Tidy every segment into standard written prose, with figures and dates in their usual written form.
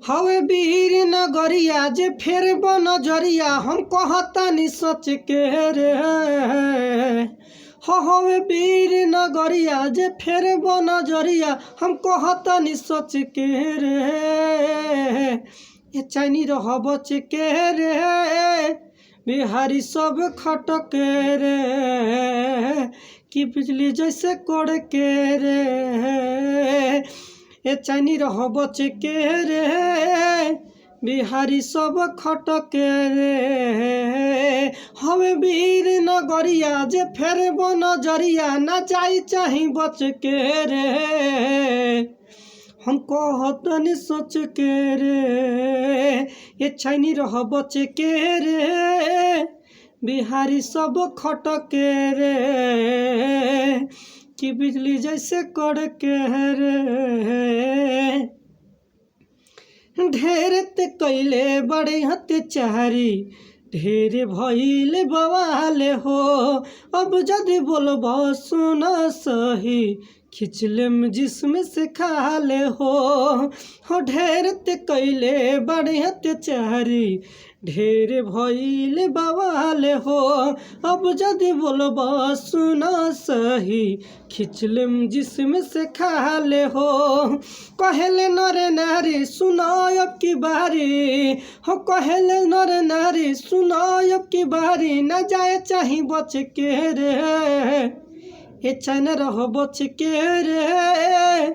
हवे वीर नगरिया जे फेर नजरिया हम कहतानी सच के रे। हवे वीर नगरिया जे फेर नजरिया हम कहतानी सच के रे। ये चाइनी रह बच के रे बिहारी सब खटके रे कि बिजली जैसे कड़के रे। ये चाइनी रह बच के रे बिहारी सब खटके रे। हवे वीर नगरिया जे फेर नजरिया ना जाई चाही बच के रे। हम कहतनी सोच के रे ये चाइनी रह बच के रे बिहारी सब खटके रे कि बिजली जैसे कड़के रे। ढेर ते कैले बड़े अत्याचारी ढेर भइल बवाले हो। अब जदि बोलब सुन सही खिचलेम जिसम से खाले हो। ढेर ते कैले बड़े अत्याचारी ढेर भइल बवाले हो। अब जदि बोलब सुन सही खिचलेम जिसम से खाले हो। कहले नर नारी सुनो अब की बारी हो। कहले नर नारी सुनो अब की बारी न जाए चाही बच के रे। ये चाइना रह बच के रे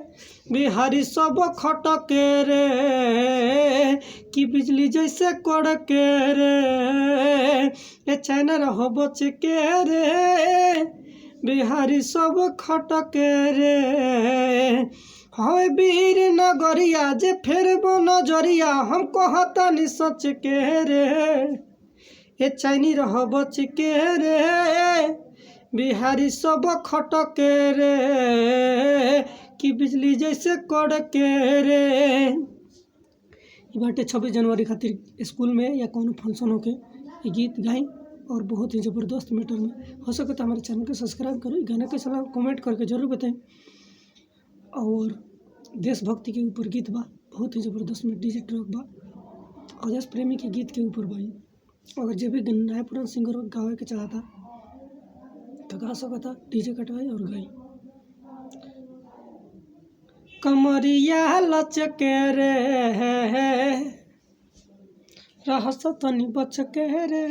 बिहारी सब खटके रे कि बिजली जैसे कड़के रे। ये चाइना रह बच के रे बिहारी सब खटके रे। हवे वीर नगरिया जे फेर नजरिया हम कहतानी सच के रे। ये चाइनी रह बच के रे बिहारी सब खटके रे कि बिजली जैसे कड़के रे। बाटे 26 जनवरी खातिर स्कूल में या कोनो फंक्शन होके ये गीत गाई और बहुत ही ज़बरदस्त मैटर में हो सके तो हमारे चैनल को सब्सक्राइब करो। गाने के सलाह कमेंट करके ज़रूर बताएं। और देशभक्ति के ऊपर गीत बा बहुत ही ज़बरदस्त में डीजे ट्रक बा और देश प्रेमी के गीत के ऊपर भाई अगर जब भी नया पुराना सिंगर गावे के चाहता तो गा सकता डीजे कटवाई और गाई। कमरिया लचके रे रहस तनी बचके रे।